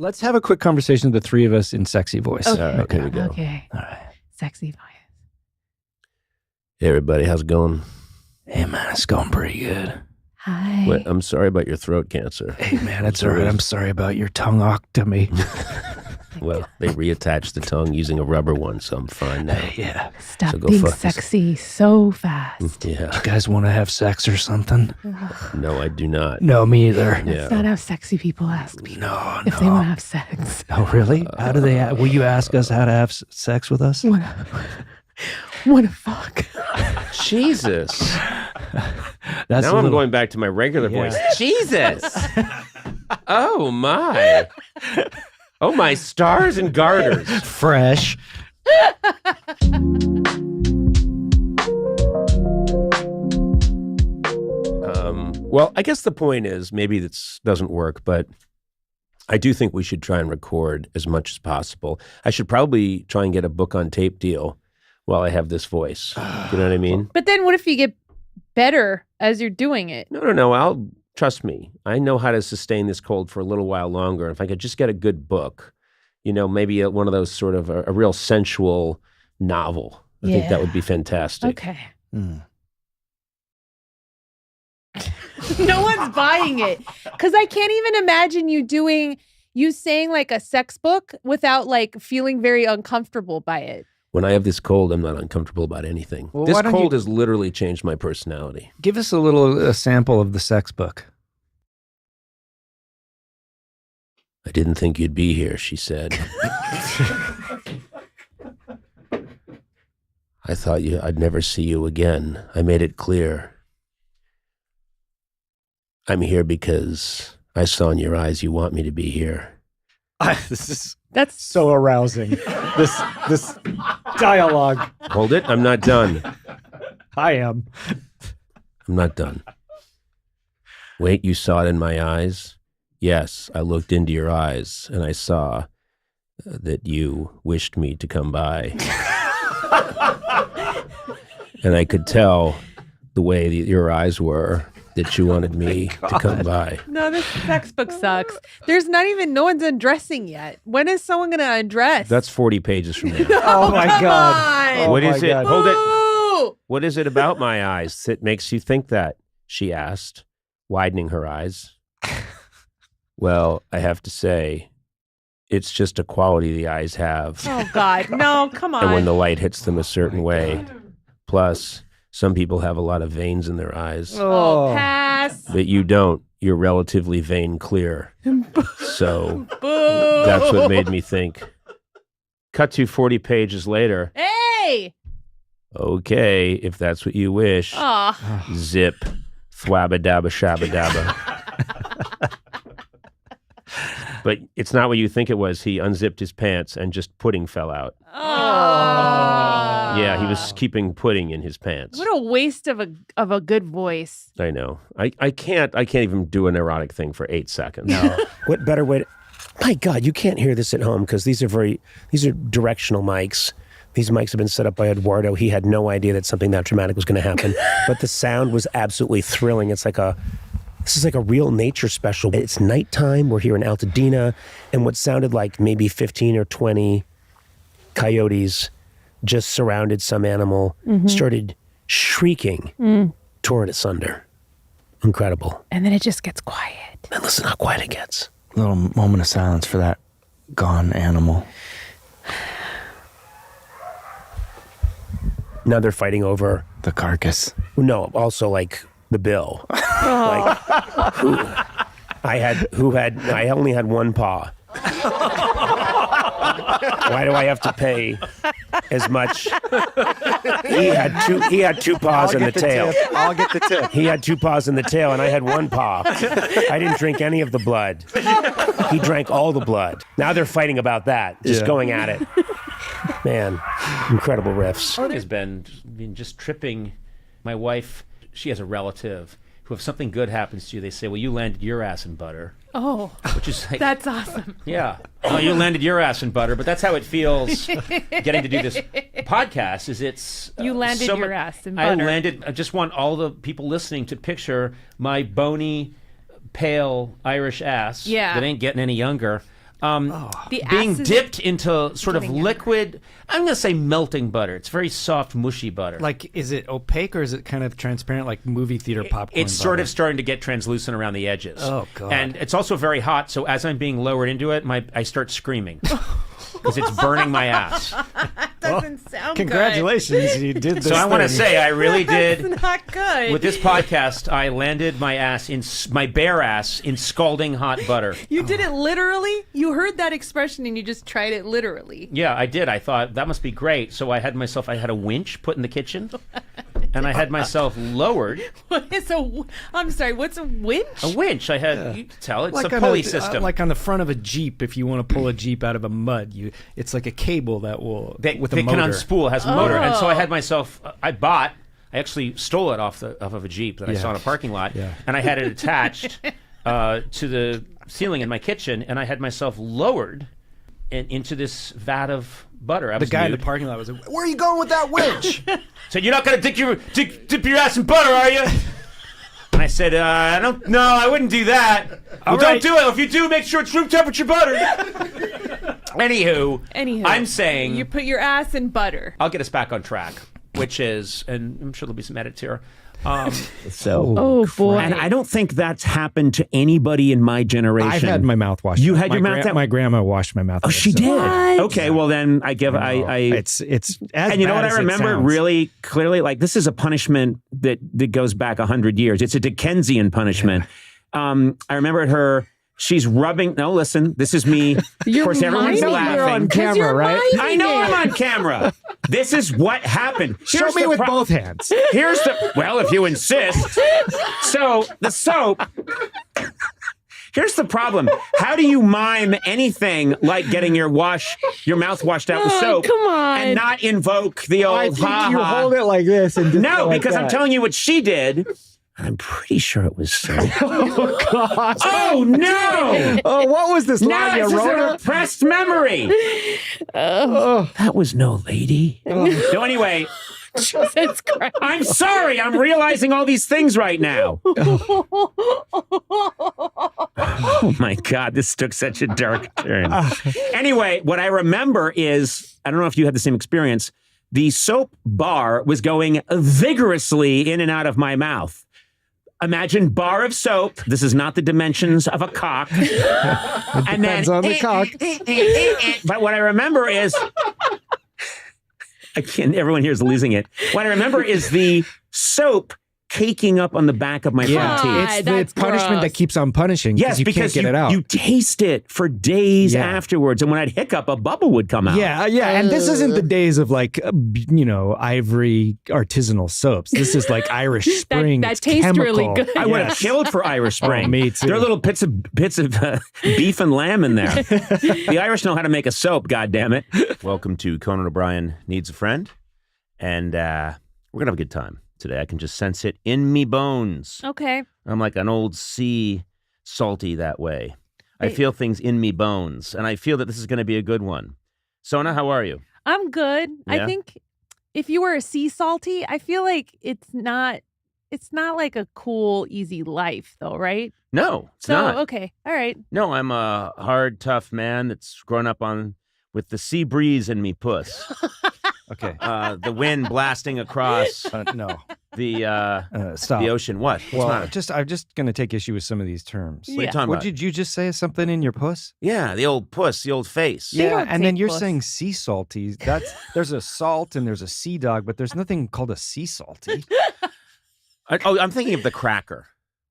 Let's have a quick conversation, the three of us, in sexy voice. Okay. All right, here we go. Okay. All right. Sexy voice. Hey, everybody. How's it going? Hey, man, it's going pretty good. Hi. Wait, I'm sorry about your throat cancer. Hey, man, it's all right. I'm sorry about your tonguectomy. Well, they reattached the tongue using a rubber one, so I'm fine now. Yeah. Stop So go being fuck sexy so fast. Yeah. You guys want to have sex or something? No, I do not. No, me either. Yeah. That's not how sexy people ask people No, if they want to have sex. Oh, really? How do they? Will you ask us how to have sex with us? What a fuck. Jesus. That's Now I'm going back to my regular voice. Jesus. Oh, my. Oh, my stars and garters. fresh. Well, I guess the point is, maybe this doesn't work, but I do think we should try and record as much as possible. I should probably try and get a book on tape deal while I have this voice. Do you know what I mean? But then what if you get better as you're doing it? No. Trust me. I know how to sustain this cold for a little while longer. If I could just get a good book, maybe one of those sort of a real sensual novel. I think that would be fantastic. Okay. No one's buying it because I can't even imagine you saying like a sex book without like feeling very uncomfortable by it. When I have this cold, I'm not uncomfortable about anything. Well, this why don't cold you- has literally changed my personality. Give us a sample of the sex book. I didn't think you'd be here, she said. I thought I'd never see you again. I made it clear. I'm here because I saw in your eyes you want me to be here. That's So arousing. This dialogue. Hold it. I'm not done. I am. I'm not done. Wait, you saw it in my eyes? Yes, I looked into your eyes and I saw that you wished me to come by. And I could tell the way that your eyes were that you wanted me to come by. No, this sex book sucks. No one's undressing yet. When is someone gonna undress? That's 40 pages from now. Oh my come God. on. Oh What my is it? God. Hold it. Ooh! What is it about my eyes that makes you think that? She asked, widening her eyes. Well, I have to say, it's just a quality the eyes have. Oh God, no, come on. And when the light hits them a certain way. Plus, some people have a lot of veins in their eyes. Oh, pass. But you don't. You're relatively vein clear. So Boo. that's what made me think. Cut to 40 pages later. Hey. Okay, if that's what you wish. Oh. Zip. Thwabba dabba shabba dabba. But it's not what you think it was. He unzipped his pants and just pudding fell out. Oh. Yeah, he was keeping pudding in his pants. What a waste of a good voice. I know. I can't even do an erotic thing for 8 seconds. No. What better way to... My God, you can't hear this at home because these are directional mics. These mics have been set up by Eduardo. He had no idea that something that dramatic was going to happen. But the sound was absolutely thrilling. This is like a real nature special. It's nighttime. We're here in Altadena. And what sounded like maybe 15 or 20 coyotes just surrounded some animal, started shrieking, tore it asunder. Incredible. And then it just gets quiet. And listen how quiet it gets. A little moment of silence for that gone animal. Now they're fighting over, The carcass. no, also like the bill. Like, I only had one paw. Why do I have to pay as much? He had two paws in the tail. I'll get the tip. He had 2 paws in the tail, and I had 1 paw. I didn't drink any of the blood. He drank all the blood. Now they're fighting about that, just going at it. Man, incredible riffs. Has been just tripping. My wife, she has a relative who, if something good happens to you, they say, well, you landed your ass in butter. Oh, Which is like, that's awesome. yeah. Oh, you landed your ass in butter. But that's how it feels getting to do this podcast, is it's... You landed so your mu- ass in I butter. landed... I just want all the people listening to picture my bony, pale Irish ass Yeah. that ain't getting any younger The being ass is- dipped into sort of getting younger. liquid, I'm going to say melting butter. It's very soft, mushy butter. Like, is it opaque or is it kind of transparent, like movie theater popcorn? It's sort butter? of starting to get translucent around the edges. Oh, God. And it's also very hot, so as I'm being lowered into it, I start screaming because it's burning my ass. Doesn't sound Congratulations, you did this. So I want to thing. say I really good. did. That's not good. With this podcast, I landed my bare ass in scalding hot butter. You did it literally? You heard that expression and you just tried it literally. Yeah, I did. I thought that must be great. So I had a winch put in the kitchen, and I had myself lowered. What is I'm sorry, what's a winch? A winch. I had, you can tell, it's Like a on pulley system. like on the front of a Jeep, if you want to pull a Jeep out of a mud, it's like a cable that will with a They motor. can unspool, has a motor. And so I Oh. had myself, I actually stole it off of a Jeep that I saw in a parking lot, and I had it attached to the ceiling in my kitchen, and I had myself lowered into this vat of butter. I The was guy in nude. the parking lot was like, "Where are you going with that winch?" Said, "You're not going to dip your ass in butter, are you?" And I said, "I don't. No, I wouldn't do that. Well, right. don't do it. If you do, make sure it's room temperature butter." Anywho, I'm saying you put your ass in butter. I'll get us back on track, which is, and I'm sure there'll be some edits here. So, Oh boy. and I don't think that's happened to anybody in my generation. I've had my mouth washed. You had your mouth out? My grandma washed my mouth. Oh, she did. What? Okay, well then I give I It's as and you know bad what as I it remember sounds. really clearly? Like, this is a punishment that goes back 100 years. It's a Dickensian punishment. I remember her. She's rubbing. No, listen. This is me. Of course, everyone's miming. laughing. You're on 'Cause camera, you're right? miming I know it. I'm on camera. This is what happened. Show Here's me the with pro- both hands. Here's the well, if you insist. So the soap. Here's the problem. How do you mime anything like getting your mouth washed out with soap? Come on. And not invoke the old I think ha you ha. hold it like this and just No, go like because I'm that. telling you what she did. I'm pretty sure it was soap. Oh God! Oh no! Oh, what was this? Now line this you is wrote a up? repressed memory. That was no lady. So anyway, Jesus Christ. I'm sorry. I'm realizing all these things right now. Oh my God, this took such a dark turn. Anyway, what I remember is, I don't know if you had the same experience, the soap bar was going vigorously in and out of my mouth. Imagine bar of soap. This is not the dimensions of a cock. And Depends on the cock. But what I remember is, everyone here is losing it. What I remember is the soap caking up on the back of my front teeth. It's that's the punishment gross. that keeps on punishing. Yes, you because can't get it out. you taste it for days Yeah. afterwards. And when I'd hiccup, a bubble would come out. Yeah, and this isn't the days of like, ivory artisanal soaps. This is like Irish Spring. that It's tastes chemical. really good. I would have killed for Irish Spring. Oh, me too. There are little bits of beef and lamb in there. The Irish know how to make a soap, goddammit. Welcome to Conan O'Brien Needs a Friend. And we're going to have a good time today. I can just sense it in me bones. Okay. I'm like an old sea salty that way. I Wait. feel things in me bones, and I feel that this is going to be a good one. Sona, how are you? I'm good. Yeah? I think if you were a sea salty, I feel like it's not like a cool, easy life though, right? No, it's So not. okay. All right. No, I'm a hard, tough man that's grown up with the sea breeze in me puss. Okay. The wind blasting across No. the Stop. ocean. What? What's the Well, matter? I'm just going to take issue with some of these terms. What are you Yeah. talking What about? did you just say? Something in your puss? Yeah, the old puss, the old face. They Yeah, don't and then take you're puss. saying sea salty. There's a salt and there's a sea dog, but there's nothing called a sea salty. I'm thinking of the cracker.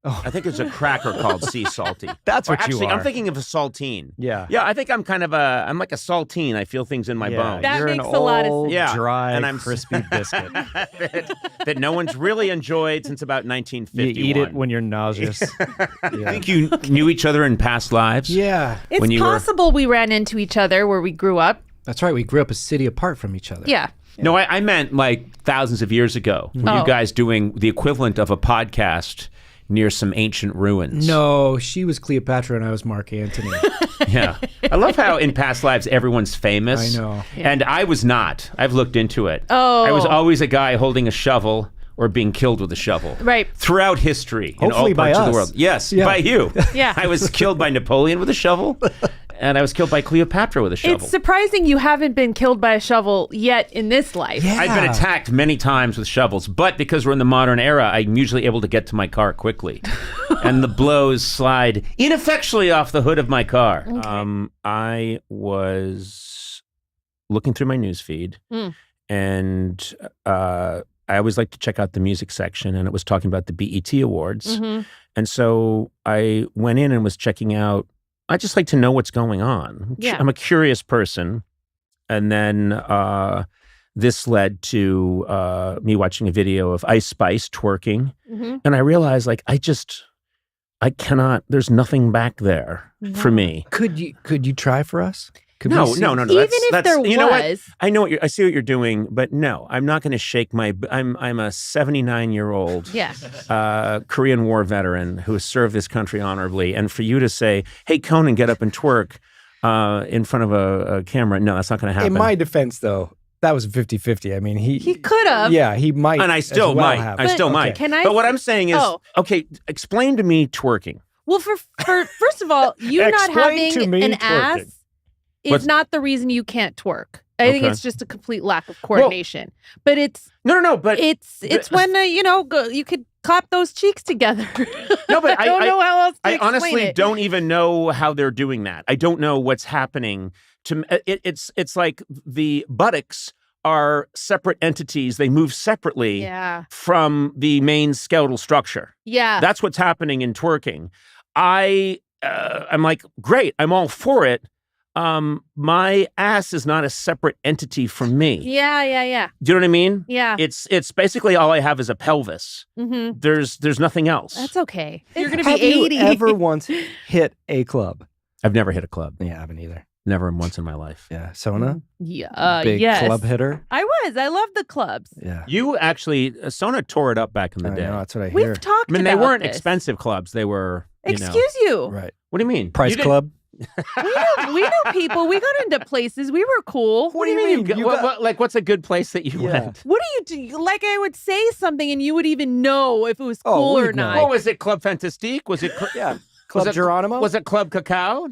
Oh. I think there's a cracker called sea salty. That's Or what actually, you are. I'm thinking of a saltine. Yeah. Yeah, I think I'm I'm like a saltine. I feel things in my bones. That You're makes an a lot of old, sense. Yeah, dry, and I'm crispy biscuit. that no one's really enjoyed since about You 1951. eat it when you're nauseous. I think you knew each other in past lives. Yeah. It's When you were- possible we ran into each other where we grew up. That's right. We grew up a city apart from each other. Yeah. No, I meant like thousands of years ago. Were Oh. you guys doing the equivalent of a podcast near some ancient ruins? No, she was Cleopatra and I was Mark Antony. Yeah. I love how in past lives everyone's famous. I know. And I was not. I've looked into it. Oh. I was always a guy holding a shovel or being killed with a shovel. Right. Throughout history in all Hopefully by parts of the us. world. Yes, Yeah. by you. Yeah. I was killed by Napoleon with a shovel. And I was killed by Cleopatra with a shovel. It's surprising you haven't been killed by a shovel yet in this life. Yeah. I've been attacked many times with shovels, but because we're in the modern era, I'm usually able to get to my car quickly. And the blows slide ineffectually off the hood of my car. Okay. I was looking through my news feed, and I always like to check out the music section, and it was talking about the BET Awards. Mm-hmm. And so I went in and was checking out. I just like to know what's going on. Yeah. I'm a curious person. And then this led to me watching a video of Ice Spice twerking. Mm-hmm. And I realized, like, I cannot, there's nothing back there for me. Could you try for us? Could No. we see? Even if there you know what? was. I know I see what you're doing, but no, I'm not going to shake I'm a 79-year-old Yeah. Korean War veteran who has served this country honorably. And for you to say, hey, Conan, get up and twerk in front of a camera, no, that's not going to happen. In my defense, though, that was 50-50. I mean, He could have. yeah, he might. And I still as well might. have. I still But might. can I- But what I'm saying is, Oh. okay, explain to me twerking. Well, for first of all, you not Explain to having me an twerking. ass is What's- not the reason you can't twerk. I think Okay. it's just a complete lack of coordination. But it's No, but it's when you could clap those cheeks together. No, but I don't know how else to I explain honestly it. don't even know how they're doing that. I don't know what's happening. It's like the buttocks are separate entities. They move separately Yeah. from the main skeletal structure. Yeah. That's what's happening in twerking. I'm like, great, I'm all for it. My ass is not a separate entity from me. Yeah. Do you know what I mean? Yeah. It's basically all I have is a pelvis. Mm-hmm. There's nothing else. That's okay. You're gonna be Have 80. you ever once hit a club? I've never hit a club. Yeah, I haven't either. Never once in my life. Yeah, Sona, Yeah. big yes. club hitter. I was. I love the clubs. Yeah, You actually, Sona tore it up back in the I day. know, that's what I hear. We've talked I mean, they about weren't this. expensive clubs. They were, you know. Excuse you. Right, What do you mean? Price You didn't- Club. We know people. We got into places. We were cool. What do you mean? You got- What's a good place that you Yeah. went? What do you do? Like I would say something and you would even know if it was Oh, cool or we'd know. not. What was it? Club Fantastique? Was it? Yeah, Club it- Geronimo. Was it Club Cacao?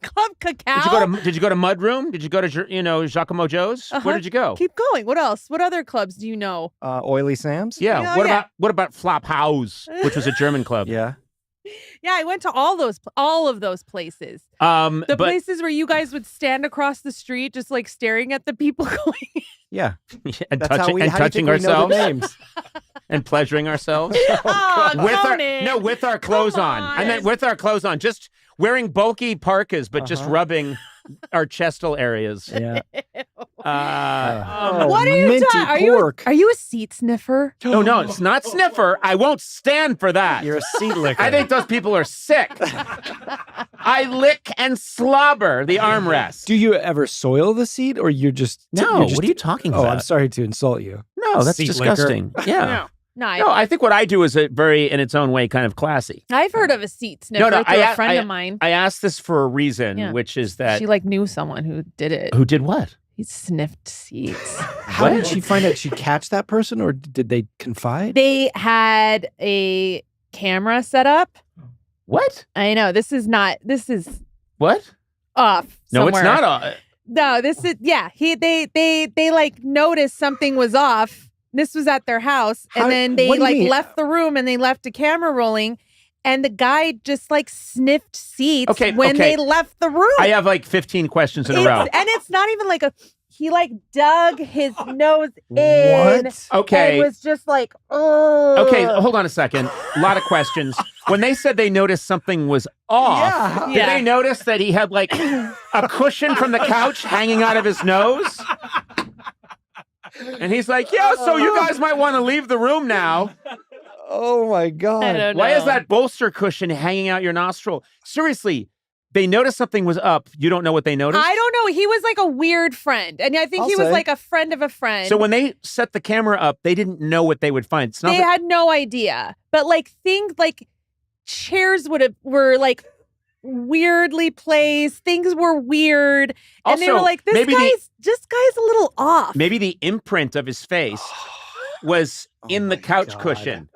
Club Cacao. Did you go to Mudroom? Did you go to Giacomo Joe's? Uh-huh. Where did you go? Keep going. What else? What other clubs do you know? Oily Sam's. Yeah. Yeah, What yeah. about Flop House, which was a German club? Yeah. Yeah, I went to all of those places. The The places where you guys would stand across the street, just like staring at the people going. Yeah. and That's how we. How do you touching think we know ourselves the names? and pleasuring ourselves. Oh, with our clothes Come on. I meant on. with our clothes on, just wearing bulky parkas, but just rubbing our chestal areas. Yeah. Uh, What are you minty talking? pork. Are you a seat sniffer? no, it's not sniffer. I won't stand for that. You're a seat licker. I think those people are sick. I lick and slobber the armrest. Do you ever soil the seat, or you're just No, you're just- what are you talking Oh, about? I'm sorry to insult you. No, that's Seat disgusting. Yeah. No, No, I think what I do is very, in its own way, kind of classy. I've heard of a seat sniffer no, through I- a friend I- of mine. I asked this for a reason, Yeah. which is that She like knew someone who did it. who did what? He sniffed seats. How did she find out? She catch that person, or did they confide? They had a camera set up. What? I know this is What? off. No, it's somewhere. not. No, this is they like noticed something was off. This was at their house, and How- then they what do you like mean? left the room and they left a camera rolling, and the guy just like sniffed seats Okay, when okay. they left the room. I have like 15 questions in a row. And it's not even like he like dug his nose in. What? Okay. And was just like, oh. Okay, hold on a second. A lot of questions. When they said they noticed something was off, did Yeah. they notice that he had like a cushion from the couch hanging out of his nose? And he's like, yeah, so you guys might want to leave the room now. Oh my I god! don't know. Why is that bolster cushion hanging out your nostril? Seriously, they noticed something was up. You don't know what they noticed? I don't know. He was like a weird friend. And I think I'll he was say. like a friend of a friend. So when they set the camera up, they didn't know what they would find. It's not they like- had no idea. But like things like chairs were like weirdly placed. Things were weird. And they Also, were like, this maybe guy's a little off. maybe the imprint of his face was in the couch cushion.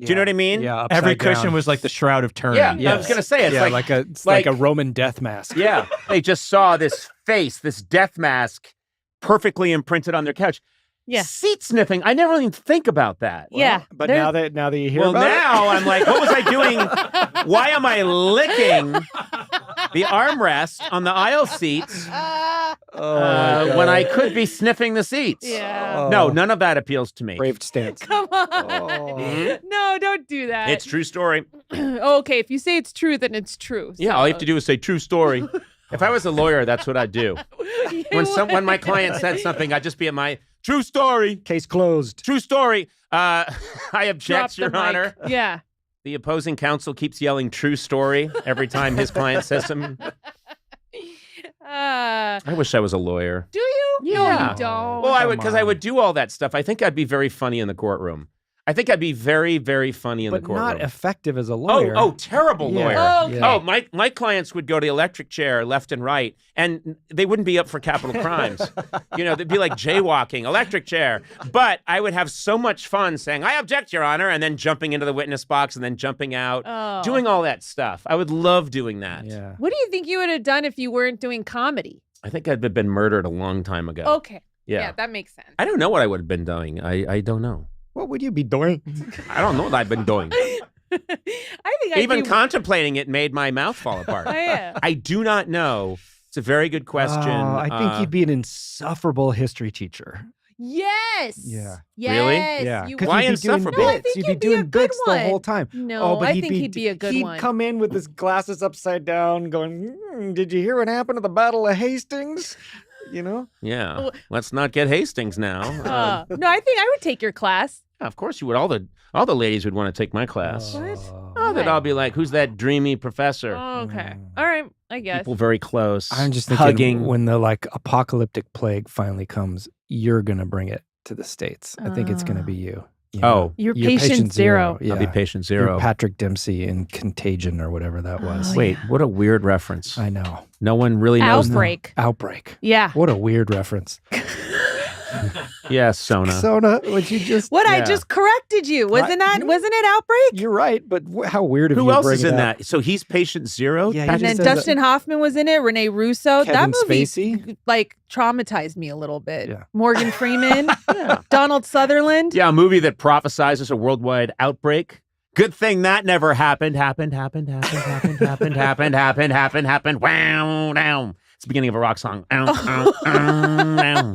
Do you know what I mean? Yeah, Every upside down. cushion was like the Shroud of Turin. Yeah, I was gonna say it's Yeah, like it's like a Roman death mask. Yeah, they just saw this face, this death mask, perfectly imprinted on their couch. Yeah. Seat sniffing. I never even think about that. Yeah. But There- now that you hear Well, about now I'm like, what was I doing? Why am I licking the armrest on the aisle seats when I could be sniffing the seats? Yeah. No, none of that appeals to me. brave stance. Come on. No, don't do that. It's true story. Okay, if you say it's true, then it's true. Yeah, all you have to do is say true story. If I was a lawyer, that's what I'd do. When my client said something, I'd just be at my true story. Case closed. True story. I object, Drop the Your mic. Honor. Yeah. The opposing counsel keeps yelling true story every time his client says something. I wish I was a lawyer. Do you? No, Yeah. you don't. Well, I would, Come because I on. would do all that stuff. I think I'd be very funny in the courtroom. I think I'd be very, very funny in But the courtroom. not effective as a lawyer. Oh, terrible Yeah. lawyer. Oh, okay. Oh, my clients would go to the electric chair left and right, and they wouldn't be up for capital crimes. They'd be like jaywalking, electric chair. But I would have so much fun saying, I object, Your Honor, and then jumping into the witness box and then jumping out, Oh. doing all that stuff. I would love doing that. Yeah. What do you think you would have done if you weren't doing comedy? I think I'd have been murdered a long time ago. Okay. Yeah. that makes sense. I don't know what I would have been doing. I don't know. What would you be doing? I don't know what I've been doing. I think I'd Even be... contemplating it made my mouth fall apart. Oh, yeah. I do not know. It's a very good question. I think you'd be an insufferable history teacher. Yes. Yeah. Yes. Really? Yeah. You 'Cause Why you'd be doing insufferable? No, I bits. think You'd be you'd be a doing good bits the one. whole time. No, but I think he'd be a good he'd one. come in with his glasses upside down going, did you hear what happened at the Battle of Hastings? You know? Yeah. Let's not get Hastings now. No, I think I would take your class. Yeah, of course you would. All the ladies would want to take my class. What? Oh, they'd all be like, "Who's that dreamy professor?" Oh, okay. All right. I guess. People very close. I'm just thinking hugging. when the apocalyptic plague finally comes, you're going to bring it to the States. I think it's going to be you. You know? Oh, You're patient zero. Yeah. I'll be patient You're zero. Patrick Dempsey in Contagion or whatever that was. Oh, Wait, what a weird reference. I know. No one really knows. Outbreak. Outbreak. Yeah. What a weird reference. Yeah, Sona. Sona, would you just... What I Yeah. just corrected you. Wasn't it Outbreak? You're right, but how weird of you Who else bring is it in up. that? So he's patient zero. Yeah, he And just then says Dustin Hoffman was in it. Renee Russo. Kevin that movie Spacey. traumatized me a little bit. Yeah. Morgan Freeman. Donald Sutherland. Yeah, a movie that prophesizes a worldwide outbreak. Good thing that never happened. Happened. Wow, down. It's the beginning of a rock song. Ow.